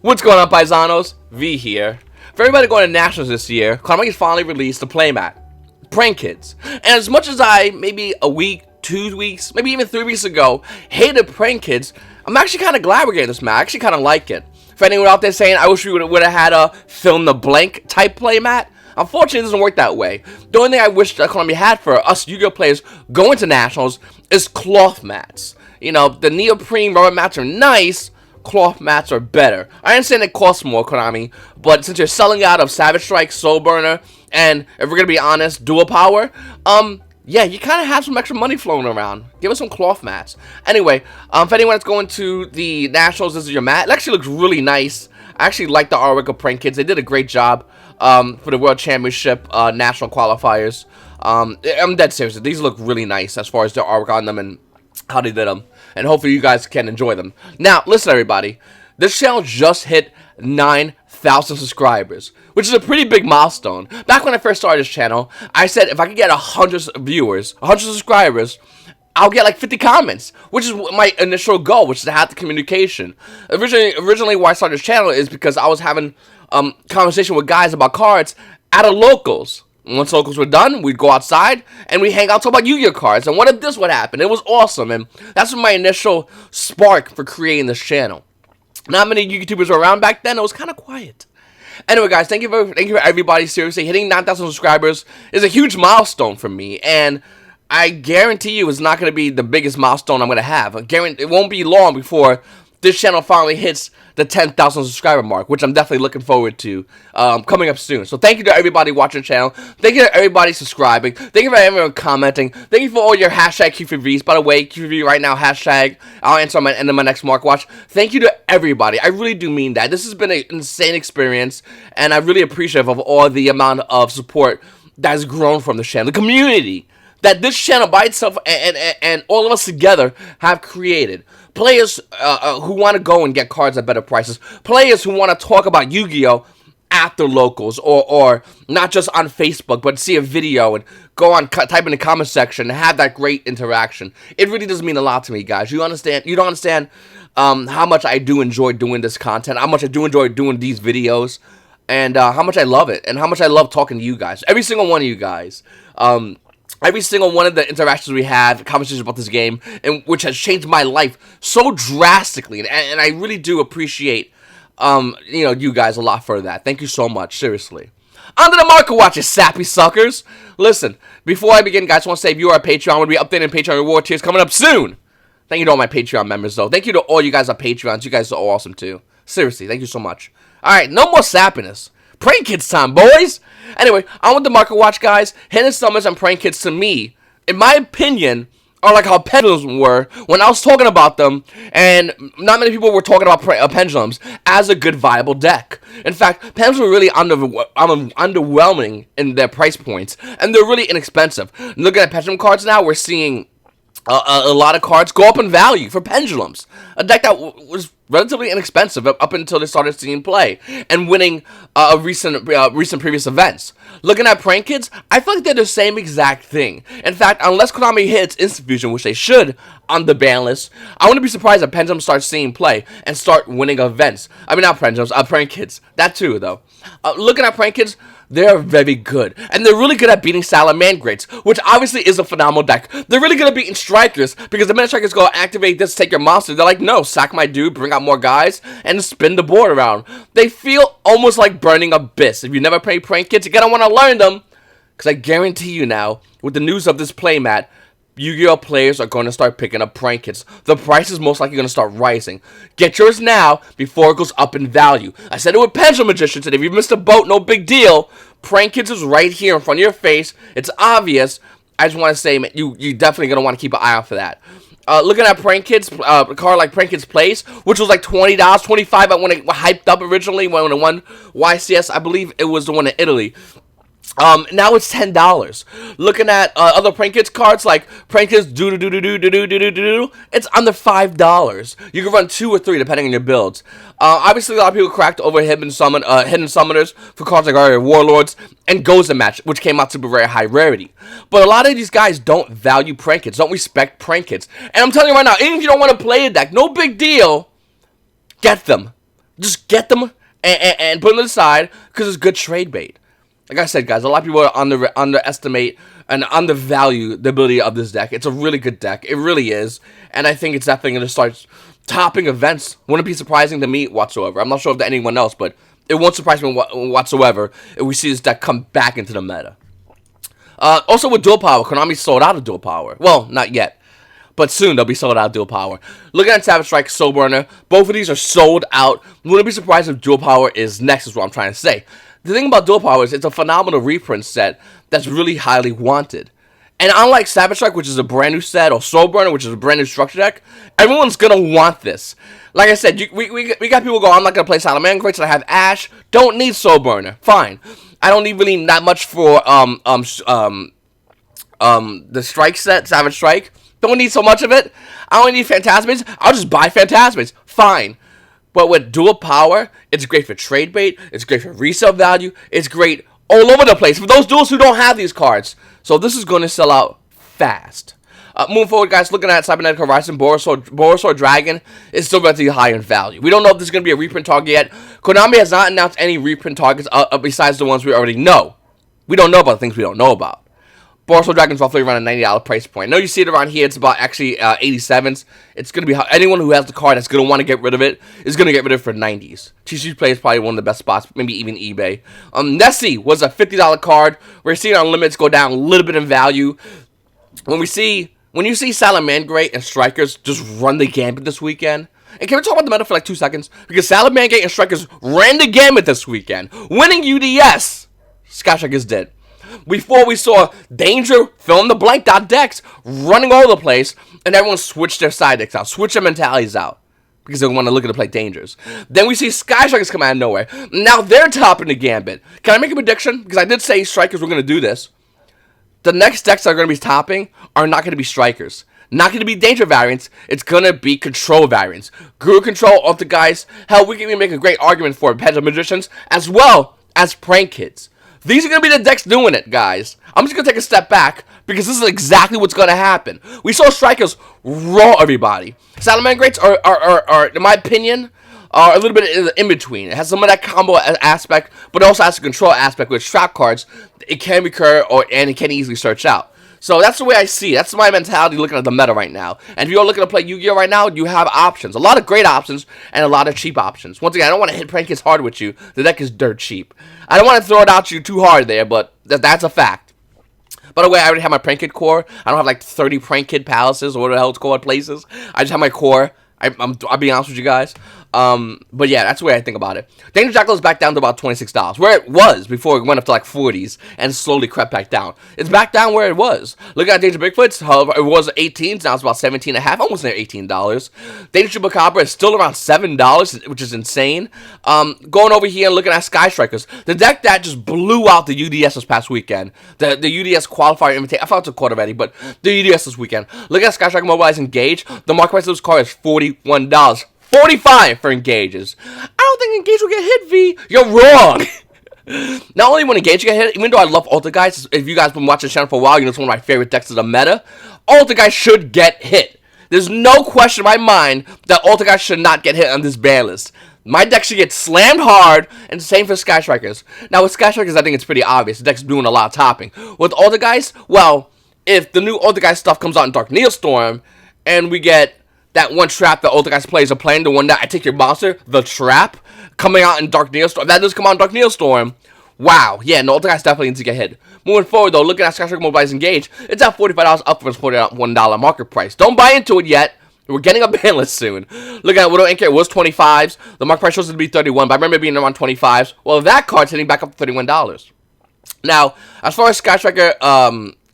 What's going on, paisanos? V here. For everybody going to Nationals this year, KONAMI finally released the Playmat, Prank Kids. And as much as I, maybe a week, 2 weeks, maybe even 3 weeks ago, hated Prank Kids, I'm actually kind of glad we're getting this map. I actually kind of like it. For anyone out there saying, I wish we would have had a fill in the blank type Playmat, unfortunately, it doesn't work that way. The only thing I wish that KONAMI had for us Yu-Gi-Oh players going to Nationals is cloth mats. You know, the neoprene rubber mats are nice, cloth mats are better. I understand it costs more, KONAMI, but since you're selling out of Savage Strike, Soul Burner, and if we're gonna be honest, Dual Power, yeah, you kind of have some extra money flowing around. Give us some cloth mats. Anyway, for anyone that's going to the Nationals, this is your mat. It actually looks really nice. I actually like the artwork of Prank Kids. They did a great job for the World Championship National Qualifiers. I'm dead serious. These look really nice as far as the artwork on them and how they did them. And hopefully you guys can enjoy them. Now, listen everybody. This channel just hit 9,000 subscribers, which is a pretty big milestone. Back when I first started this channel, I said if I could get 100 viewers, 100 subscribers, I'll get like 50 comments, which is my initial goal, which is to have the communication. Originally why I started this channel is because I was having conversation with guys about cards at a locals. Once locals were done, we'd go outside and we hang out, talk about Yu-Gi-Oh cards. And what if this would happen? It was awesome, and that's my initial spark for creating this channel. Not many YouTubers were around back then. It was kind of quiet. Anyway, guys, thank you for everybody. Seriously, hitting 9,000 subscribers is a huge milestone for me, and I guarantee you it's not going to be the biggest milestone I'm going to have. I guarantee it won't be long before this channel finally hits the 10,000 subscriber mark, which I'm definitely looking forward to coming up soon. So thank you to everybody watching the channel. Thank you to everybody subscribing. Thank you for everyone commenting. Thank you for all your hashtag Q4Vs. By the way, Q4V right now, hashtag. I'll answer on the end of my next Mark Watch. Thank you to everybody. I really do mean that. This has been an insane experience, and I'm really appreciative of all the amount of support that has grown from the channel. The community that this channel by itself and all of us together have created. Players who want to go and get cards at better prices. Players who want to talk about Yu-Gi-Oh! At the locals, or not just on Facebook, but see a video and go on, type in the comment section and have that great interaction. It really does mean a lot to me, guys. You understand? You don't understand how much I do enjoy doing this content, how much I do enjoy doing these videos, and how much I love it, and how much I love talking to you guys. Every single one of you guys. Every single one of the interactions we have, conversations about this game, and which has changed my life so drastically, and I really do appreciate, you guys a lot for that. Thank you so much, seriously. On to the market watch, you sappy suckers. Listen, before I begin, guys, I want to say if you are a Patreon, I'm going to be updating Patreon reward tiers coming up soon. Thank you to all my Patreon members, though. Thank you to all you guys on Patreons. You guys are awesome, too. Seriously, thank you so much. Alright, no more sappiness. Prank Kids time, boys! Anyway, on with the market watch, guys. Hidden summons and Prank Kids, to me, in my opinion, are like how pendulums were when I was talking about them, and not many people were talking about pendulums as a good viable deck. In fact, pendulums were really underwhelming in their price points, and they're really inexpensive. Looking at pendulum cards now, we're seeing a lot of cards go up in value for pendulums. A deck that was relatively inexpensive up until they started seeing play and winning recent previous events. Looking at Prank Kids, I feel like they're the same exact thing. In fact, unless KONAMI hits Instant Fusion, which they should on the ban list, I wouldn't be surprised if pendulums start seeing play and start winning events. I mean, not pendulums, Prank Kids. That too, though. Looking at Prank Kids, they're very good. And they're really good at beating Salamangreats, which obviously is a phenomenal deck. They're really good at beating Strikers, because the minute Strikers go activate this, take your monster, they're like, no, sack my dude, bring out more guys, and spin the board around. They feel almost like Burning Abyss. If you never played Prank Kids, you're gonna want to learn them, because I guarantee you now, with the news of this playmat, Yu-Gi-Oh players are going to start picking up Prank Kids. The price is most likely going to start rising. Get yours now before it goes up in value. I said it with Pendulum Magicians, and if you missed a boat, no big deal. Prank Kids is right here in front of your face. It's obvious. I just want to say, man, you definitely going to want to keep an eye out for that. Looking at Prank Kids, a card like Prank Kids Plays, which was like $20, $25 when it hyped up originally, when it won YCS. I believe it was the one in Italy. Now it's $10. Looking at other Prank Kids cards like Prank Kids it's under $5. You can run 2 or 3 depending on your builds. Obviously a lot of people cracked over hidden summoners for cards like Warlords and Goza Match, which came out to be very high rarity. But a lot of these guys don't value Prank Kids, don't respect Prank Kids. And I'm telling you right now, even if you don't want to play a deck, no big deal. Get them. Just get them and put them aside because it's good trade bait. Like I said, guys, a lot of people underestimate and undervalue the ability of this deck. It's a really good deck. It really is. And I think it's definitely going to start topping events. Wouldn't be surprising to me whatsoever. I'm not sure if to anyone else, but it won't surprise me whatsoever if we see this deck come back into the meta. Also with Dual Power, Konami sold out of Dual Power. Well, not yet, but soon they'll be sold out of Dual Power. Looking at Savage Strike, Soul Burner, both of these are sold out. Wouldn't be surprised if Dual Power is next, is what I'm trying to say. The thing about Dual Power is it's a phenomenal reprint set that's really highly wanted. And unlike Savage Strike, which is a brand new set, or Soul Burner, which is a brand new structure deck, everyone's gonna want this. Like I said, we got people go, I'm not gonna play Salamander Greats, I have Ash, don't need Soul Burner, fine. I don't need really that much for the Strike set, Savage Strike. Don't need so much of it. I only need Phantasmids. I'll just buy Phantasmids, fine. But with Dual Power, it's great for trade bait, it's great for resale value, it's great all over the place for those duels who don't have these cards. So this is going to sell out fast. Moving forward, guys, looking at Cybernetic Horizon, Borosaur Dragon is still relatively high in value. We don't know if this is going to be a reprint target yet. Konami has not announced any reprint targets besides the ones we already know. We don't know about the things we don't know about. Borosaur Dragon's roughly around a $90 price point. I know you see it around here. It's about actually 87s. It's going to be anyone who has the card that's going to want to get rid of it is going to get rid of it for 90s. TCG Play is probably one of the best spots, maybe even eBay. Nessie was a $50 card. We're seeing our limits go down a little bit in value. When you see Salamangreat and Strikers just run the gambit this weekend, and can we talk about the meta for like 2 seconds? Because Salamangreat and Strikers ran the gambit this weekend, winning UDS. Sky Strikers did. Before we saw Danger fill in the blank decks running all over the place, and everyone switched their side decks out, switched their mentalities out, because they want to look at the play Dangers. Then we see Sky Strikers come out of nowhere. Now they're topping the gambit. Can I make a prediction? Because I did say Strikers were going to do this. The next decks that are going to be topping are not going to be Strikers. Not going to be Danger variants. It's going to be Control variants. Guru Control, Alter Guys. Hell, we can even make a great argument for Pet Magicians, as well as Prank Kids. These are going to be the decks doing it, guys. I'm just going to take a step back, because this is exactly what's going to happen. We saw Strikers raw everybody. Salamangreats are, in my opinion, are a little bit in between. It has some of that combo aspect, but it also has a control aspect with trap cards. It can recur, and it can easily search out. So that's the way I see it. That's my mentality looking at the meta right now. And if you're looking to play Yu-Gi-Oh! Right now, you have options. A lot of great options and a lot of cheap options. Once again, I don't want to hit Prank Kids hard with you. The deck is dirt cheap. I don't want to throw it out you too hard there, but that's a fact. By the way, I already have my Prank Kid core. I don't have like 30 Prank Kid palaces or whatever the hell it's called places. I just have my core. I'll be honest with you guys. But yeah, that's the way I think about it. Danger Jackal is back down to about $26, where it was before it went up to like 40s and slowly crept back down. It's back down where it was. Look at Danger Bigfoots, however, it was 18s, now it's about 17.5, almost near $18. Danger Chupacabra is still around $7, which is insane. Going over here and looking at Sky Strikers, the deck that just blew out the UDS this past weekend, the UDS qualifier invitation, I thought it was a quarter already, but the UDS this weekend. Look at Sky Striker Mobilize Engage, the market price of this card is $41. 45 for Engages. I don't think Engage will get hit, V. You're wrong. Not only when Engage get hit, even though I love Alter Guys, if you guys have been watching the channel for a while, you know it's one of my favorite decks of the meta. Alter Guys should get hit. There's no question in my mind that Alter Guys should not get hit on this ban list. My deck should get slammed hard, and same for Sky Strikers. Now with Sky Strikers, I think it's pretty obvious. The deck's doing a lot of topping. With Alter Guys, well, if the new Alter Guys stuff comes out in Dark Neostorm, and we get that one trap that Alter Guys players are playing, the one that I Take Your Monster, the trap, coming out in Dark Neostorm. If that does come out in Dark Neostorm, wow, yeah, no, Alter Guys definitely needs to get hit. Moving forward, though, looking at Sky Striker Mobilize Engage, it's at $45 up from its $41 market price. Don't buy into it yet. We're getting a ban list soon. Look at Widow Anchor, it was 25s. The market price shows it to be 31, but I remember it being around 25s. Well, that card's hitting back up to $31. Now, as far as Sky Striker,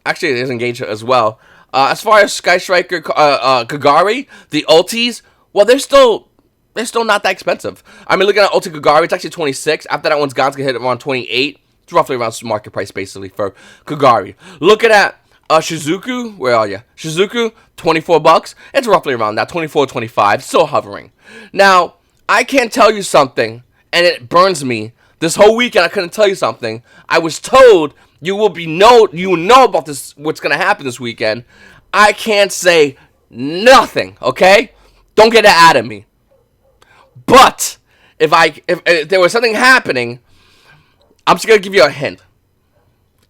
actually, it is Engage as well. As far as Sky Striker, Kagari, the ultis, well, they're still not that expensive. I mean, looking at Ulti Kagari, it's actually 26. After that one's gone, it's going to hit around 28. It's roughly around market price, basically, for Kagari. Looking at Shizuku, where are you? Shizuku, $24. It's roughly around that, 24, 25, still hovering. Now, I can't tell you something, and it burns me. This whole weekend, I couldn't tell you something. I was told you will know about this, what's going to happen this weekend. I can't say nothing, okay? Don't get it out of me. But if there was something happening, I'm just gonna give you a hint.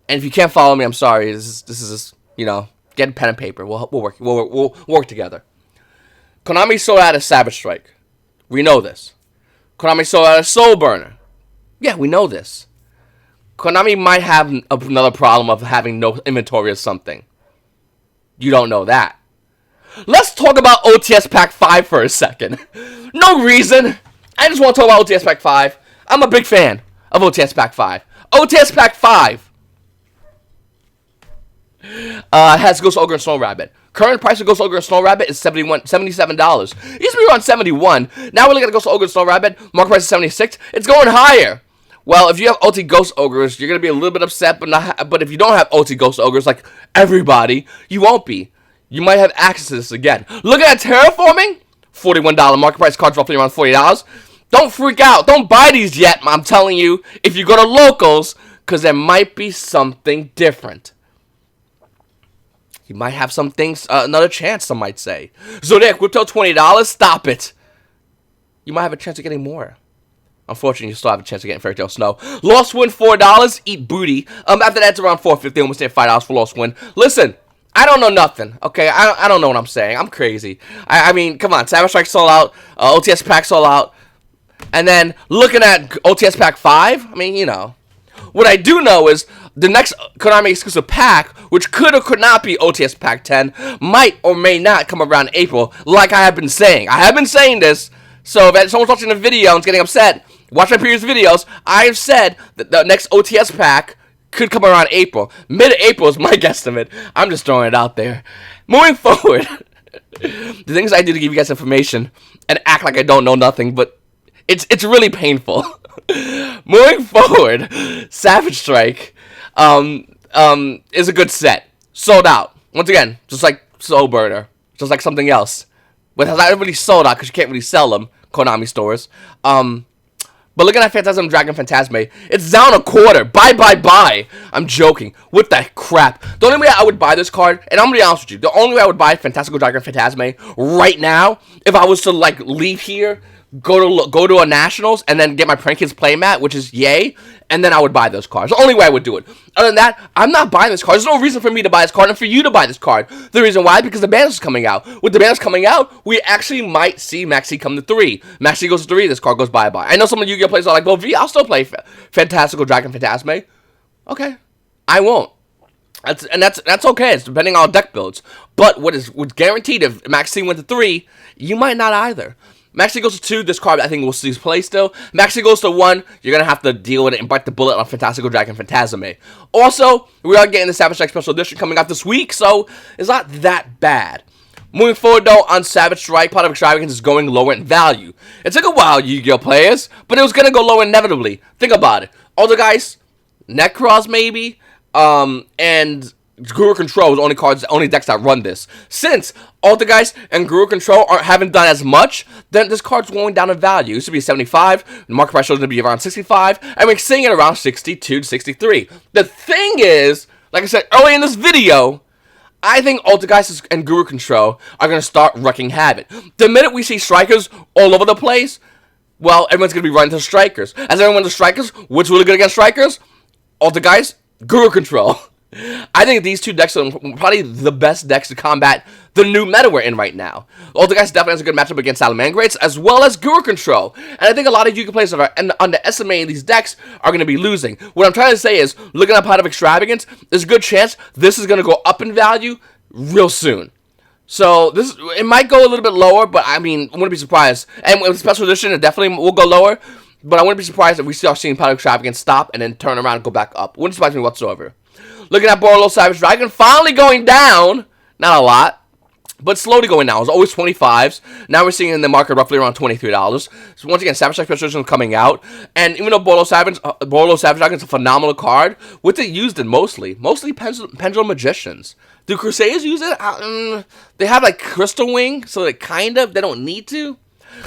And if you can't follow me, I'm sorry. This is you know, get pen and paper. We'll work together. Konami sold out a Savage Strike. We know this. Konami sold out a Soul Burner. Yeah, we know this. Konami might have another problem of having no inventory of something. You don't know that. Let's talk about OTS Pack 5 for a second. No reason. I just want to talk about OTS Pack 5. I'm a big fan of OTS Pack 5. OTS Pack 5 has Ghost Ogre and Snow Rabbit. Current price of Ghost Ogre and Snow Rabbit is $77. It used to be around $71. Now we're looking at Ghost Ogre and Snow Rabbit. Market price is $76. It's going higher. Well, if you have OT Ghost Ogres, you're going to be a little bit upset, but if you don't have OT Ghost Ogres, like everybody, you won't be. You might have access to this again. Look at Terraforming, $41. Market price cards roughly around $40. Don't freak out. Don't buy these yet, I'm telling you, if you go to locals, because there might be something different. You might have some things, another chance, some might say. Zodiac Whiptail, $20. Stop it. You might have a chance of getting more. Unfortunately, you still have a chance of getting Fairy Tail Snow. Lost Wind, $4. Eat booty. After that, it's around $4.50. Almost at $5 for Lost Wind. Listen, I don't know nothing. Okay, I don't know what I'm saying. I'm crazy. I mean, come on. Savage Strike sold out. OTS Pack sold out. And then looking at OTS Pack 5, I mean, you know. What I do know is the next Konami exclusive pack, which could or could not be OTS Pack 10, might or may not come around April, like I have been saying. I have been saying this, so if someone's watching the video and is getting upset, watch my previous videos. I have said that the next OTS pack could come around April. Mid-April is my guesstimate. I'm just throwing it out there. Moving forward, the things I do to give you guys information and act like I don't know nothing, but it's really painful. Moving forward, Savage Strike is a good set. Sold out. Once again, just like Soul Burner. Just like something else. But has not really sold out because you can't really sell them, Konami stores. But looking at Phantasm Dragon Phantasme, it's down a quarter. Buy. I'm joking. What the crap? The only way I would buy this card, and I'm going to be honest with you, the only way I would buy Fantastical Dragon Phantasme right now, if I was to, like, leave here, go to a Nationals, and then get my Prank Kids playmat, which is yay, and then I would buy those cards. The only way I would do it. Other than that, I'm not buying this card. There's no reason for me to buy this card and for you to buy this card. The reason why? Because the banners is coming out. With the banners coming out, we actually might see Maxi come to 3. Maxi goes to 3, this card goes bye-bye. I know some of you players are like, well, V, I'll still play Fantastical Dragon Phantasme. Okay. I won't. That's okay. It's depending on deck builds. But what's guaranteed, if Maxi went to 3, you might not either. Maxi goes to 2, this card I think we'll see play still. Maxi goes to 1, you're going to have to deal with it and bite the bullet on Fantastical Dragon Phantasme. Also, we are getting the Savage Strike Special Edition coming out this week, so it's not that bad. Moving forward though, on Savage Strike, Pot of Extravagance is going lower in value. It took a while, Yu-Gi-Oh players, but it was going to go lower inevitably. Think about it. All the guys, Necros maybe, and Guru Control is only decks that run this. Since Altergeist and Guru Control haven't done as much, then this card's going down in value. It used to be 75, the market price shows it to be around 65, and we're seeing it around 62 to 63. The thing is, like I said earlier in this video, I think Altergeist and Guru Control are going to start wrecking havoc. The minute we see strikers all over the place, well, everyone's going to be running to strikers. As everyone to strikers, what's really good against strikers? Altergeist, Guru Control. I think these two decks are probably the best decks to combat the new meta we're in right now. Altergeist definitely has a good matchup against Salamangreats, as well as Guru Control. And I think a lot of Yu-Gi-Oh players that are underestimating these decks are going to be losing. What I'm trying to say is, looking at Pot of Extravagance, there's a good chance this is going to go up in value real soon. So, it might go a little bit lower, but I mean, I wouldn't be surprised. And with Special Edition, it definitely will go lower. But I wouldn't be surprised if we start seeing Pot of Extravagance stop and then turn around and go back up. Wouldn't surprise me whatsoever. Looking at Borolo Savage Dragon, finally going down. Not a lot, but slowly going down. It was always 25s. Now we're seeing in the market roughly around $23. So once again, Savage Strike Special Edition is coming out. And even though Borolo Savage Dragon is a phenomenal card, what's it used in mostly? Mostly Pendulum Magicians. Do Crusaders use it? They have like Crystal Wing, so they don't need to.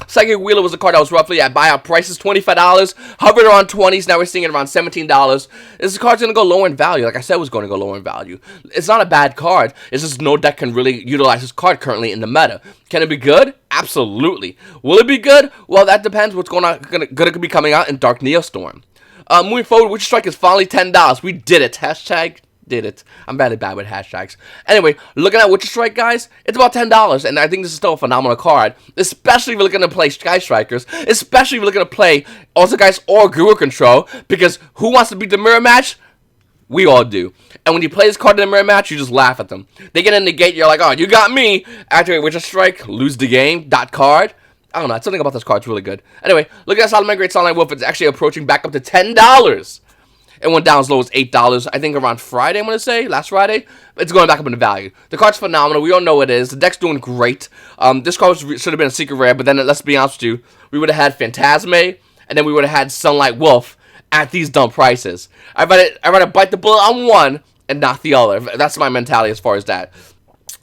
Psychic Wheeler was a card that was roughly at buyout prices, $25, hovered around 20s, now we're seeing it around $17. This card's going to go lower in value, like I said it was going to go lower in value. It's not a bad card, it's just no deck can really utilize this card currently in the meta. Can it be good? Absolutely. Will it be good? Well, that depends what's going to be coming out in Dark Neostorm. Moving forward, Witcher Strike is finally $10. We did it. Hashtag did it. I'm very bad with hashtags. Anyway, looking at Witcher Strike, guys, it's about $10, and I think this is still a phenomenal card, especially if you're looking to play Sky Strikers, especially if you're looking to play also guys or Guru Control, because who wants to beat the mirror match? We all do. And when you play this card in the mirror match, you just laugh at them. They get in the gate, you're like, oh, you got me. Activate Witcher Strike, lose the game, dot card. I don't know, something about this card's really good. Anyway, look at Solomon Great Sunlight Wolf. It's actually approaching back up to $10. It went down as low as $8, I think around Friday, I'm going to say, last Friday. It's going back up into value. The card's phenomenal. We all know it is. The deck's doing great. This card should have been a secret rare, but then let's be honest with you, we would have had Phantasme, and then we would have had Sunlight Wolf at these dumb prices. I'd rather bite the bullet on one and not the other. That's my mentality as far as that.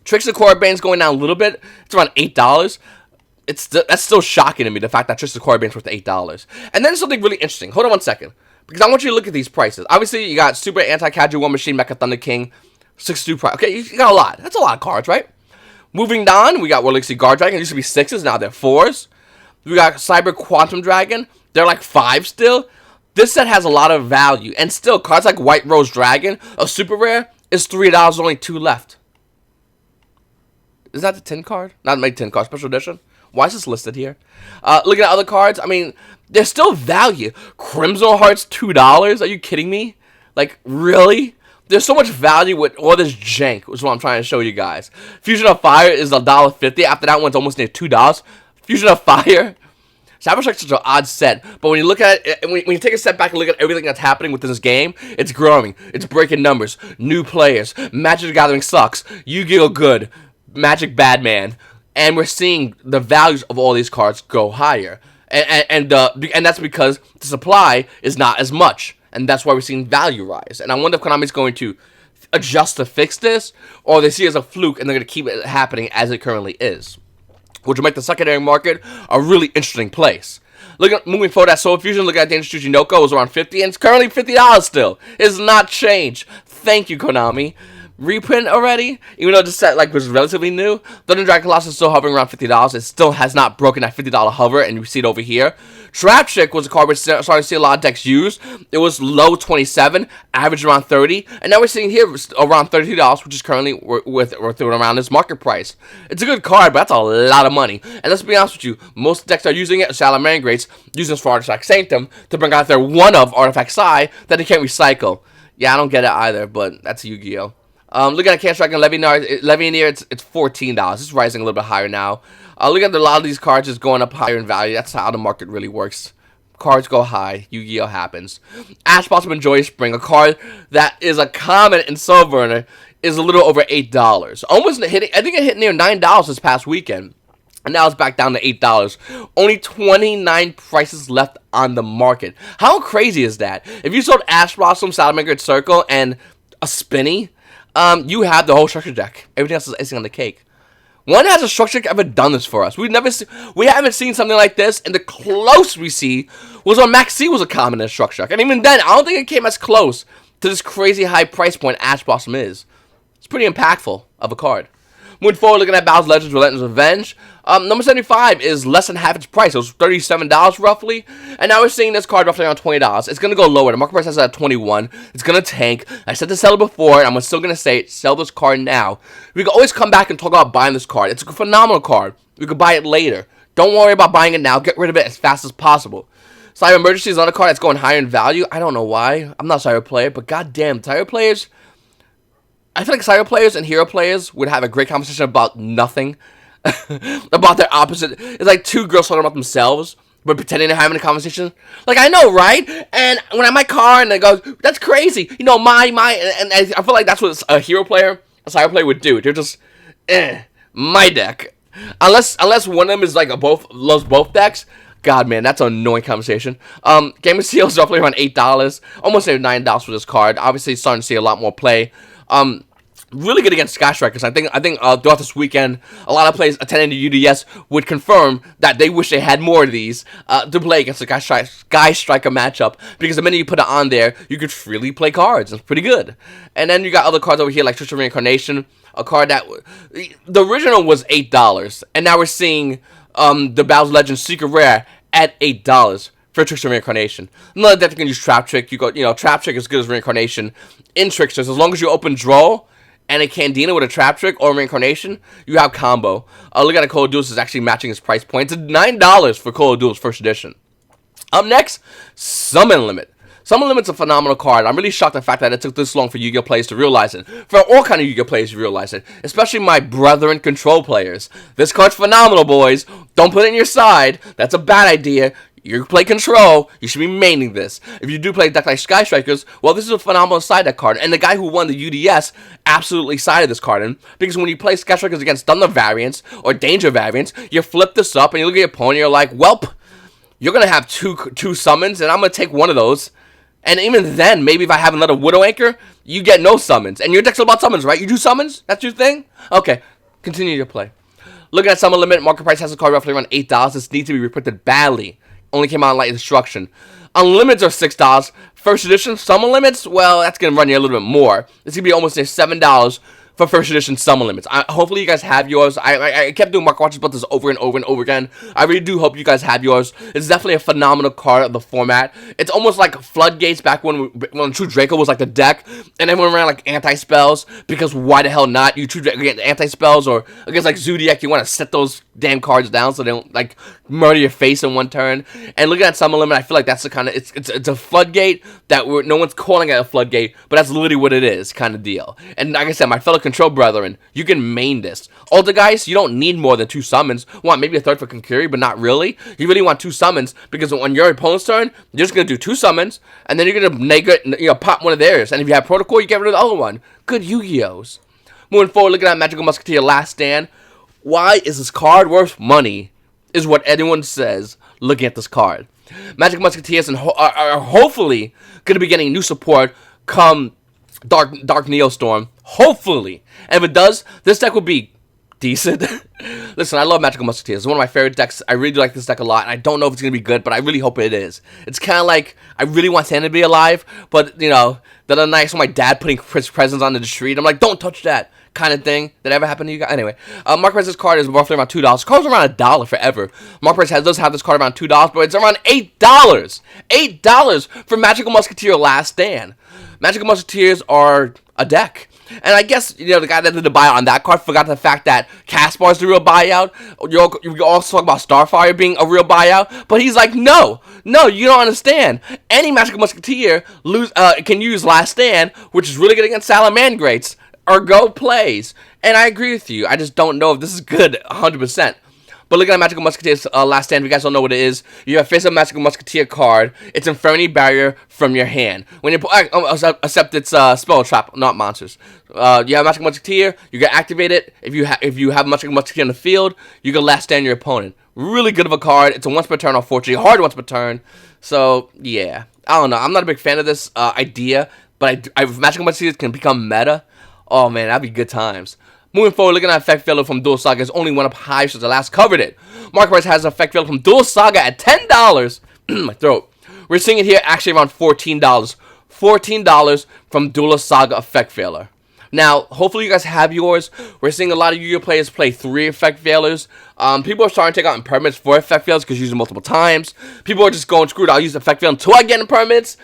Trickster Corabane's going down a little bit. It's around $8. That's still shocking to me, the fact that Trickster Corabane's worth $8. And then something really interesting. Hold on one second. Because I want you to look at these prices. Obviously, you got Super Anti-Casual War Machine, Mecha Thunder King, 6-2 price. Okay, you got a lot. That's a lot of cards, right? Moving down, we got Warlixy Guard Dragon. It used to be 6s, now they're 4s. We got Cyber Quantum Dragon. They're like 5 still. This set has a lot of value. And still, cards like White Rose Dragon, a super rare, is $3, only 2 left. Is that the 10 card? Not my 10 card, special edition. Why is this listed here? Looking at other cards, I mean, there's still value. Crimson Heart's $2? Are you kidding me? Like, really? There's so much value with all this jank, is what I'm trying to show you guys. Fusion of Fire is $1.50. After that one's almost near $2. Fusion of Fire. Cyberstruck's such an odd set, but when you look at it, when you take a step back and look at everything that's happening within this game, it's growing. It's breaking numbers. New players. Magic the Gathering sucks. Yu-Gi-Oh! Good. Magic bad man. And we're seeing the values of all these cards go higher. And that's because the supply is not as much. And that's why we're seeing value rise. And I wonder if Konami's going to adjust to fix this, or they see it as a fluke and they're going to keep it happening as it currently is, which will make the secondary market a really interesting place. Moving forward at Soul Fusion, looking at the Dangerous Tsuchinoko, it was around $50, and it's currently $50 still. It's not changed. Thank you, Konami. Reprint already, even though this set was relatively new. Thunder Dragon Colossus is still hovering around $50. It still has not broken that $50 hover, and you see it over here. Trap Chick was a card we're starting to see a lot of decks use. It was low 27, average around 30, and now we're seeing here around $32, which is currently worth around this market price. It's a good card, but that's a lot of money. And let's be honest with you, most decks are using it. Salamangreats using this for Artifact Sanctum to bring out their one of Artifact Psi that they can't recycle. Yeah, I don't get it either, but that's Yu-Gi-Oh! Looking at Can't Strike and Levianeer, it's $14. It's rising a little bit higher now. Look at a lot of these cards just going up higher in value. That's how the market really works. Cards go high. Yu-Gi-Oh! Happens. Ash Blossom and Joyous Spring, a card that is a common in Soul Burner, is a little over $8. Almost hitting, I think it hit near $9 this past weekend. And now it's back down to $8. Only 29 prices left on the market. How crazy is that? If you sold Ash Blossom, Salamander Circle, and a Spinny, you have the whole structure deck. Everything else is icing on the cake. When has a structure deck ever done this for us? We haven't seen something like this, and the close we see was when Max C was a common in a structure deck. And even then, I don't think it came as close to this crazy high price point Ash Blossom is. It's pretty impactful of a card. Moving forward, looking at Bow's Legends Relentless Revenge, number 75 is less than half its price. It was $37 roughly, and now we're seeing this card roughly around $20. It's going to go lower. The market price has it at $21. It's going to tank. I said to sell it before, and I'm still going to say it. Sell this card now. We can always come back and talk about buying this card. It's a phenomenal card. We could buy it later. Don't worry about buying it now. Get rid of it as fast as possible. Cyber Emergency is another card that's going higher in value. I don't know why. I'm not a Cyber player, but goddamn, Cyber players... I feel like Cyber players and Hero players would have a great conversation about nothing. About their opposite. It's like two girls talking about themselves, but pretending they're having a conversation. Like, I know, right? And when I'm in my car and they go, that's crazy. You know, and I feel like that's what a Hero player, a Cyber player would do. They're just, my deck. Unless one of them is like loves both decks. God, man, that's an annoying conversation. Game of Seal is roughly around $8. Almost $9 for this card. Obviously, starting to see a lot more play. really good against Sky Strikers. I think throughout this weekend, a lot of players attending the UDS would confirm that they wish they had more of these to play against the Sky Striker matchup, because the minute you put it on there, you could freely play cards. It's pretty good. And then you got other cards over here like Trickster Reincarnation, a card that the original was $8, and now we're seeing the Battle's Legend Secret Rare at $8 for Trickster Reincarnation. Not that you can use Trap Trick. Trap Trick is good as Reincarnation in Tricksters. As long as you open draw and a Candina with a Trap Trick or Reincarnation, you have combo. Look at a Call of Duels is actually matching his price point. It's $9 for Call of Duels First Edition. Up next, Summon Limit. Summon Limit's a phenomenal card. I'm really shocked at the fact that it took this long for Yu-Gi-Oh! Players to realize it. For all kind of Yu-Gi-Oh! Players to realize it. Especially my brethren Control players. This card's phenomenal, boys. Don't put it in your side. That's a bad idea. You play Control, you should be maining this. If you do play a deck like Sky Strikers, well, this is a phenomenal side deck card. And the guy who won the UDS absolutely sided this card in. Because when you play Sky Strikers against Thunder variants or Danger variants, you flip this up and you look at your opponent and you're like, welp, you're going to have two summons and I'm going to take one of those. And even then, maybe if I have another Widow Anchor, you get no summons. And your deck's all about summons, right? You do summons? That's your thing? Okay, continue your play. Looking at Summon Limit, market price has a card roughly around $8. This needs to be reprinted badly. Only came out in light instruction. Unlimiteds are $6. First edition Summon Limits, well, that's going to run you a little bit more. It's going to be almost near $7 for first edition Summon Limits. Hopefully you guys have yours. I kept doing market watches about this over and over and over again. I really do hope you guys have yours. It's definitely a phenomenal card of the format. It's almost like Floodgates back when True Draco was like the deck, and everyone ran like anti-spells, because why the hell not? You True Draco against anti-spells, or against like Zodiac, you want to set those damn cards down so they don't like murder your face in one turn. And looking at Summon Limit, I feel like that's the kind of, it's a floodgate that no one's calling it a floodgate, but that's literally what it is, kind of deal. And like I said, my fellow Control brethren, you can main this. Guys, you don't need more than 2 summons. Want maybe a third for Konkuri, but not really. You really want 2 summons, because on your opponent's turn, you're just gonna do 2 summons, and then you're gonna pop one of theirs. And if you have Protocol, you get rid of the other one. Good Yu-Gi-Ohs. Moving forward, looking at Magical Musketeer Last Stand. Why is this card worth money? Is what anyone says looking at this card. Magic Musketeers are hopefully going to be getting new support come Dark Neostorm. Hopefully. And if it does, this deck will be decent. Listen, I love Magical Musketeers. It's one of my favorite decks. I really do like this deck a lot. And I don't know if it's going to be good, but I really hope it is. It's kind of like, I really want Santa to be alive, but, the other night, I saw my dad putting presents on the street. I'm like, don't touch that. Kind of thing that ever happened to you guys. Anyway, Mark Price's card is roughly around $2. This card's around $1 forever. Mark Price does have this card around $2, but it's around $8. $8 for Magical Musketeer Last Stand. Magical Musketeers are a deck. And I guess, the guy that did the buyout on that card forgot the fact that Caspar is the real buyout. You also talk about Starfire being a real buyout. But he's like, no, you don't understand. Any Magical Musketeer can use Last Stand, which is really good against Salamandrates. Or go plays. And I agree with you. I just don't know if this is good 100%. But looking at Magical Musketeer's Last Stand, if you guys don't know what it is, you have face a Magical Musketeer card. It's Infernity Barrier from your hand. When you except it's spell trap, not monsters. You have Magical Musketeer, you can activate it. If you have Magical Musketeer in the field, you can Last Stand your opponent. Really good of a card. It's a once per turn, unfortunately. Hard once per turn. So, yeah. I don't know. I'm not a big fan of this idea. But if Magical Musketeers can become meta, oh man, that'd be good times. Moving forward, looking at Effect Failure from Duel Saga, it's only went up high since I last covered it. Market price has Effect Failure from Duel Saga at $10. My throat. We're seeing it here actually around $14. $14 from Duel Saga Effect Failure. Now, hopefully you guys have yours. We're seeing a lot of Yu-Gi-Oh! Players play 3 Effect Failures. People are starting to take out impermanents for Effect Failures because you use them multiple times. People are just going, screwed, I'll use Effect Failure until I get impermanents,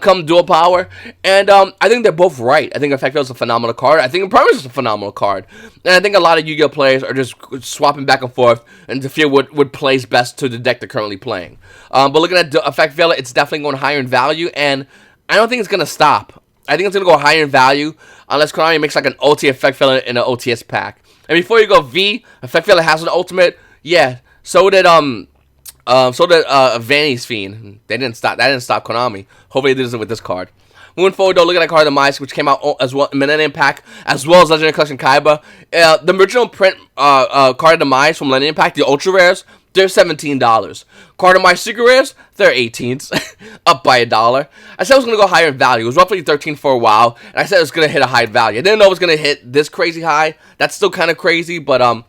come Dual Power. And I think they're both right. I think Effect Failure is a phenomenal card. I think impermanents is a phenomenal card. And I think a lot of Yu-Gi-Oh! Players are just swapping back and forth and to feel what plays best to the deck they're currently playing. But looking at Effect Failure, it's definitely going higher in value, and I don't think it's going to stop. I think it's going to go higher in value unless Konami makes like an OT Effect Failure in an OTS pack. And before you go, Effect Failure has an ultimate. Yeah, so did Vanny's Fiend. That didn't stop Konami. Hopefully it doesn't with this card. Moving forward though, look at that card, Demise, which came out as well in Millennium Pack, as well as Legendary Collection Kaiba. The original print card of Demise from Millennium Pack, the Ultra Rares, they're $17. KONAMI Secret Rares, they're 18s, up by $1. I said I was going to go higher in value. It was roughly 13 for a while, and I said it was going to hit a high value. I didn't know it was going to hit this crazy high. That's still kind of crazy, but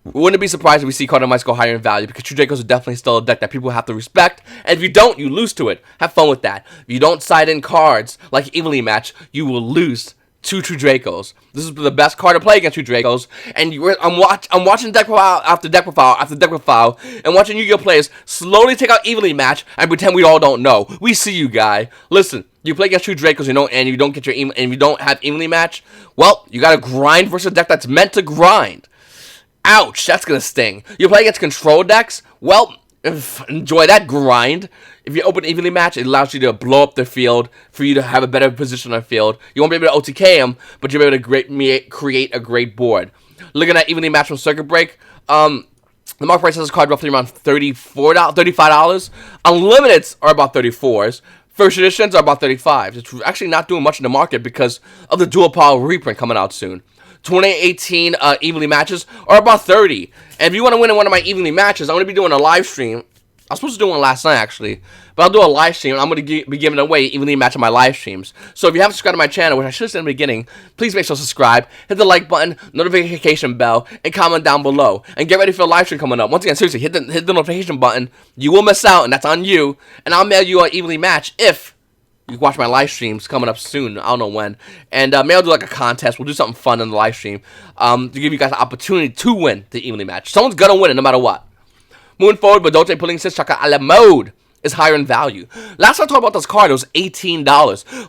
wouldn't be surprised if we see KONAMI go higher in value, because True Dracos are definitely still a deck that people have to respect, and if you don't, you lose to it. Have fun with that. If you don't side in cards like Evenly Match, you will lose to True Dracos. This is the best card to play against True Dracos, and I'm watching deck profile after deck profile after deck profile, and watching Yu-Gi-Oh players slowly take out Evenly Match and pretend we all don't know. We see you, guy. Listen, you play against True Dracos, and you don't get your and you don't have Evenly Match. Well, you gotta grind versus a deck that's meant to grind. Ouch, that's gonna sting. You play against control decks? Well, enjoy that grind. If you open Evenly Match, it allows you to blow up the field for you to have a better position on the field. You won't be able to OTK them, but you'll be able to create a great board. Looking at Evenly Match from Circuit Break, the market price of this card roughly around $35. Unlimiteds are about 34s. First editions are about 35s. It's actually not doing much in the market because of the dual power reprint coming out soon. 2018 Evenly Matches are about 30. And if you want to win in one of my Evenly Matches, I'm going to be doing a live stream. I was supposed to do one last night, actually. But I'll do a live stream. I'm going to be giving away Evenly Match on my live streams. So if you haven't subscribed to my channel, which I should have said in the beginning, please make sure to subscribe, hit the like button, notification bell, and comment down below. And get ready for the live stream coming up. Once again, seriously, hit the notification button. You will miss out, and that's on you. And I'll mail you an Evenly Match if you can watch my live streams coming up soon. I don't know when. And maybe I'll do like a contest. We'll do something fun in the live stream to give you guys an opportunity to win the Evenly Match. Someone's going to win it no matter what. Moving forward, but Dote pulling since Chaka a la mode is higher in value. Last time I talked about this card, it was $18.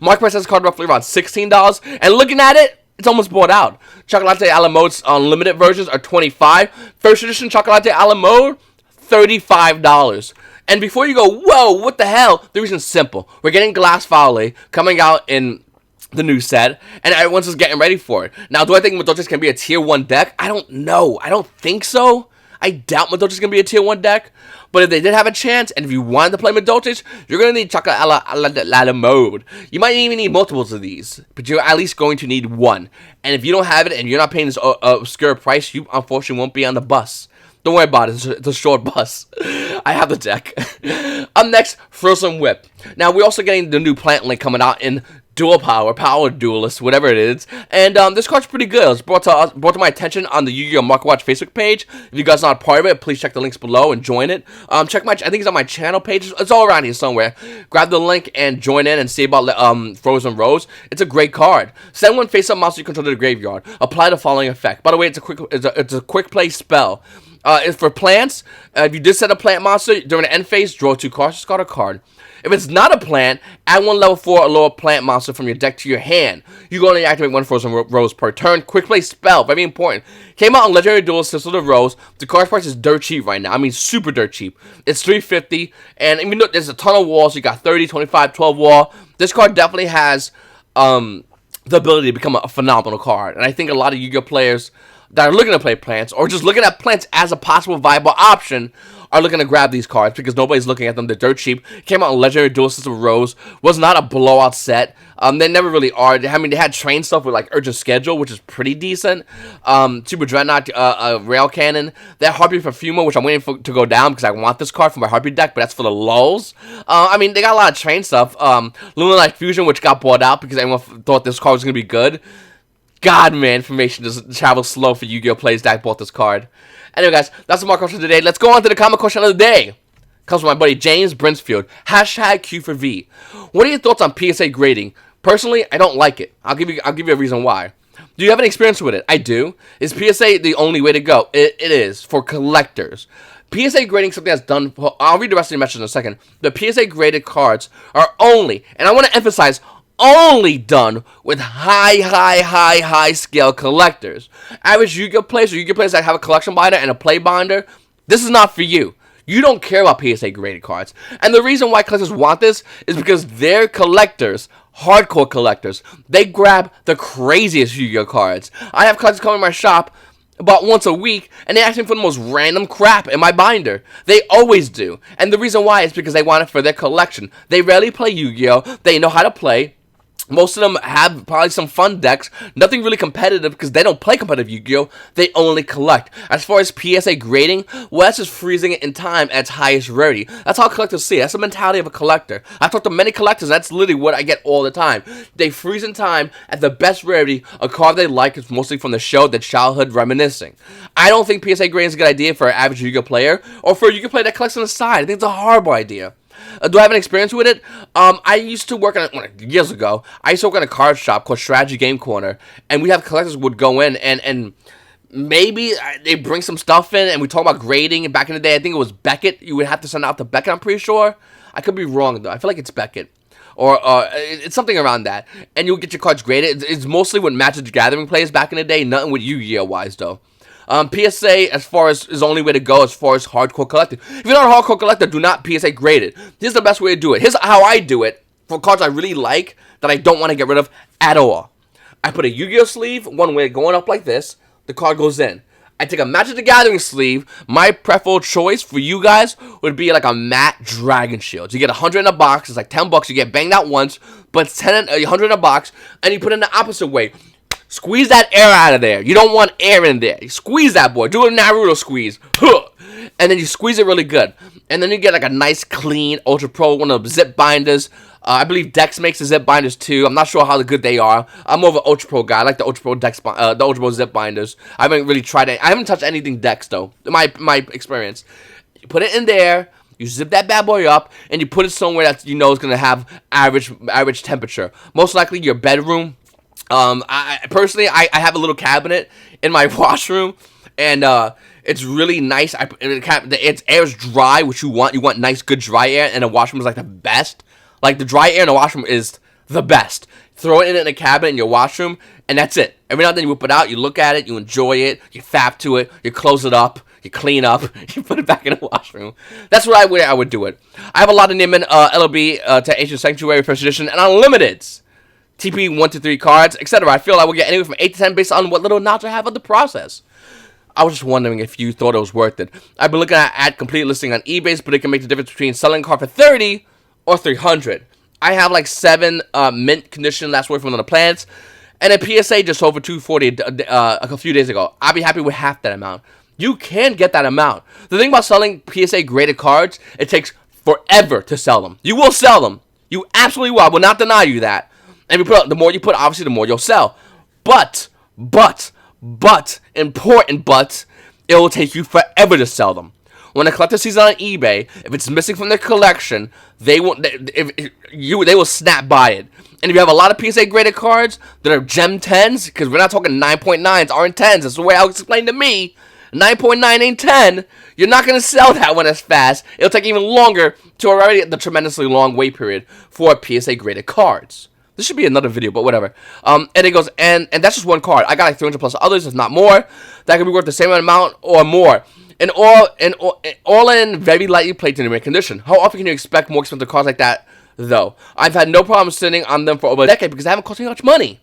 Market price of this card roughly around $16. And looking at it, it's almost bought out. Chocolate a la mode's unlimited versions are $25. First edition Chocolate a la mode, $35. And before you go, whoa, what the hell? The reason's simple. We're getting Glass Folly coming out in the new set, and everyone's just getting ready for it. Now, do I think Madoches can be a tier 1 deck? I don't know. I don't think so. I doubt Madoches can be a tier 1 deck. But if they did have a chance, and if you wanted to play Madoches, you're going to need Chaka a la mode. You might even need multiples of these, but you're at least going to need one. And if you don't have it, and you're not paying this obscure price, you unfortunately won't be on the bus. Don't worry about it. It's a short bus. I have the deck. Up next, Frozen Whip. Now, we're also getting the new Plant Link coming out in Dual Power Duelist, whatever it is. And this card's pretty good. It was brought to my attention on the Yu-Gi-Oh! Market Watch Facebook page. If you guys are not part of it, please check the links below and join it. Check I think it's on my channel page. It's all around here somewhere. Grab the link and join in and see about Frozen Rose. It's a great card. Send one face-up monster you control to the graveyard. Apply the following effect. By the way, it's a quick play spell. It's for plants. If you did set a plant monster during the end phase, draw 2 cards, discard a card. If it's not a plant, add 1 level 4 or lower plant monster from your deck to your hand. You can only activate 1 Frozen Rose per turn. Quick play spell, very important. Came out on Legendary Duelist Sister of the Rose. The card price is dirt cheap right now. I mean, super dirt cheap. It's $3.50, and even though there's a ton of walls, you got 30, 25, 12 wall. This card definitely has the ability to become a phenomenal card, and I think a lot of Yu-Gi-Oh players that are looking to play plants, or just looking at plants as a possible viable option, are looking to grab these cards because nobody's looking at them. They're dirt cheap. Came out in Legendary Duel System Rose. Was not a blowout set. They never really are. I mean, they had train stuff with like Urgent Schedule, which is pretty decent. Super Dreadnought, Rail Cannon. That Harpy Perfumer, which I'm waiting to go down because I want this card for my Harpy deck, but that's for the lulz. I mean, they got a lot of train stuff. Lunar Light Fusion, which got bought out because everyone thought this card was going to be good. God, man, information just travels slow for Yu-Gi-Oh! Players that bought this card. Anyway, guys, that's the market question today. Let's go on to the comment question of the day. Comes from my buddy James Brinsfield. Hashtag Q for V. What are your thoughts on PSA grading? Personally, I don't like it. I'll give you a reason why. Do you have any experience with it? I do. Is PSA the only way to go? It is for collectors. PSA grading is something that's done. I'll read the rest of the message in a second. The PSA graded cards are only, and I want to emphasize, only done with high scale collectors. Average Yu-Gi-Oh players or Yu-Gi-Oh players that have a collection binder and a play binder, this is not for you. You don't care about PSA graded cards. And the reason why collectors want this is because they're collectors, hardcore collectors. They grab the craziest Yu-Gi-Oh cards. I have collectors come in my shop about once a week, and they ask me for the most random crap in my binder. They always do. And the reason why is because they want it for their collection. They rarely play Yu-Gi-Oh! They know how to play. Most of them have probably some fun decks, nothing really competitive because they don't play competitive Yu-Gi-Oh! They only collect. As far as PSA grading, well, that's just freezing it in time at its highest rarity. That's how collectors see it. That's the mentality of a collector. I've talked to many collectors, that's literally what I get all the time. They freeze in time at the best rarity, a card they like is mostly from the show, their childhood reminiscing. I don't think PSA grading is a good idea for an average Yu-Gi-Oh! Player, or for a Yu-Gi-Oh! Player that collects on the side. I think it's a horrible idea. Do I have an experience with it? I used to work on it years ago. I used to work in a card shop called Strategy Game Corner, and we have collectors would go in and maybe they bring some stuff in, and we talk about grading. And back in the day, I think it was Beckett. You would have to send out to Beckett. I'm pretty sure. I could be wrong though. I feel like it's Beckett. Or it's something around that, and you'll get your cards graded. It's mostly what Magic the Gathering plays back in the day. Nothing with Yu-Gi-Oh! Wise though. PSA, as far as is the only way to go as far as hardcore collecting. If you're not a hardcore collector, do not PSA grade it. Here's the best way to do it. Here's how I do it for cards I really like that I don't want to get rid of at all. I put a Yu-Gi-Oh! Sleeve, one way going up like this. The card goes in. I take a Magic the Gathering sleeve. My preferred choice for you guys would be like a matte Dragon Shield. You get 100 in a box. It's like $10. You get banged out once, but it's 100 in a box, and you put it in the opposite way. Squeeze that air out of there. You don't want air in there. You squeeze that boy. Do a Naruto squeeze. And then you squeeze it really good. And then you get like a nice, clean Ultra Pro, one of the zip binders. I believe Dex makes the zip binders too. I'm not sure how good they are. I'm more of an Ultra Pro guy. I like the Ultra Pro Dex, the Ultra Pro zip binders. I haven't really tried it. I haven't touched anything Dex though. In my experience. You put it in there. You zip that bad boy up, and you put it somewhere that you know is gonna have average temperature. Most likely your bedroom. I personally have a little cabinet in my washroom, and it's really nice. Its air is dry, which you want. You want nice, good dry air, and the washroom is like the best. Like the dry air in the washroom is the best. Throw it in a cabinet in your washroom, and that's it. Every now and then you whip it out, you look at it, you enjoy it, you fap to it, you close it up, you clean up, you put it back in the washroom. That's what I would do it. I have a lot of Niman LOB to Ancient Sanctuary First Edition and Unlimiteds. TP 1 to 3 cards, etc. I feel I will get anywhere from 8 to 10 based on what little knowledge I have of the process. I was just wondering if you thought it was worth it. I've been looking at complete listing on eBay, but it can make the difference between selling a card for 30 or 300. I have like 7 mint condition last word from one of the plants, and a PSA just over 240 a few days ago. I'll be happy with half that amount. You can get that amount. The thing about selling PSA graded cards, it takes forever to sell them. You will sell them. You absolutely will. I will not deny you that. And the more you put, obviously, the more you'll sell. But, important but, it will take you forever to sell them. When a collector sees it on eBay, if it's missing from their collection, they will snap by it. And if you have a lot of PSA graded cards that are Gem 10s, because we're not talking 9.9s, aren't 10s, that's the way I'll explain to me. 9.9 ain't 10. You're not going to sell that one as fast. It'll take even longer to already the tremendously long wait period for PSA graded cards. This should be another video, but whatever. And it goes, and that's just one card. I got like 300 plus others, if not more, that could be worth the same amount or more. And all in very lightly played in mint condition. How often can you expect more expensive cards like that, though? I've had no problem sitting on them for over a decade because they haven't cost me much money.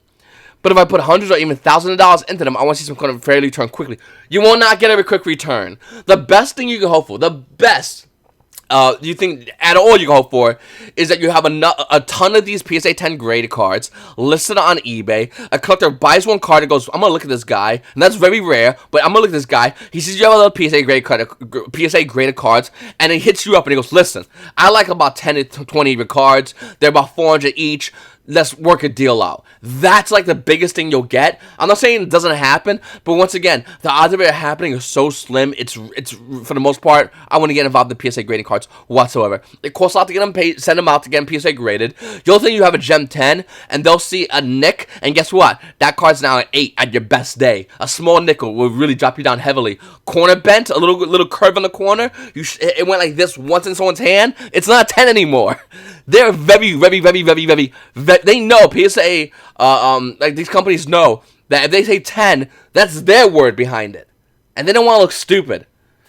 But if I put hundreds or even thousands of dollars into them, I want to see some kind of fairly return quickly. You will not get a quick return. The best thing you can hope for, the best you think at all you can hope for, is that you have a ton of these PSA 10 graded cards listed on eBay. A collector buys one card and goes, I'm going to look at this guy. And that's very rare, but I'm going to look at this guy. He sees you have a little PSA graded cards, and he hits you up and he goes, listen, I like about 10 to 20 of your cards. They're about 400 each. Let's work a deal out. That's like the biggest thing you'll get. I'm not saying it doesn't happen, but once again, the odds of it happening are so slim. It's for the most part, I wouldn't get involved in PSA grading cards whatsoever. It costs a lot to get them paid, send them out to get them PSA graded. You'll think you have a Gem 10, and they'll see a nick, and guess what? That card's now an 8 at your best day. A small nickel will really drop you down heavily. Corner bent, a little curve on the corner. It went like this once in someone's hand. It's not a 10 anymore. They're very, they know PSA, like these companies know that if they say 10, that's their word behind it. And they don't want to look stupid.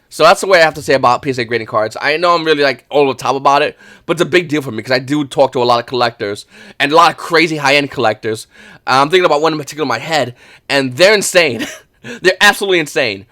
So that's the way I have to say about PSA grading cards. I know I'm really like over the top about it, but it's a big deal for me because I do talk to a lot of collectors and a lot of crazy high-end collectors. I'm thinking about one in particular in my head, and they're insane. They're absolutely insane.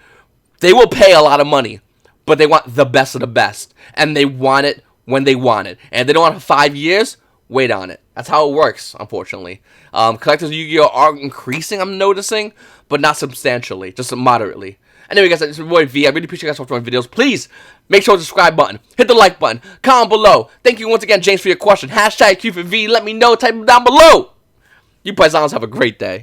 They will pay a lot of money, but they want the best of the best, and they want it when they want it. And if they don't want it for 5 years, wait on it. That's how it works, unfortunately. Collectors of Yu-Gi-Oh! Are increasing, I'm noticing, but not substantially, just moderately. Anyway, guys, it's your boy V. I really appreciate you guys watching my videos. Please, make sure to subscribe button, hit the like button, comment below. Thank you once again, James, for your question. Hashtag Q for V. Let me know, type them down below. You paisanos have a great day.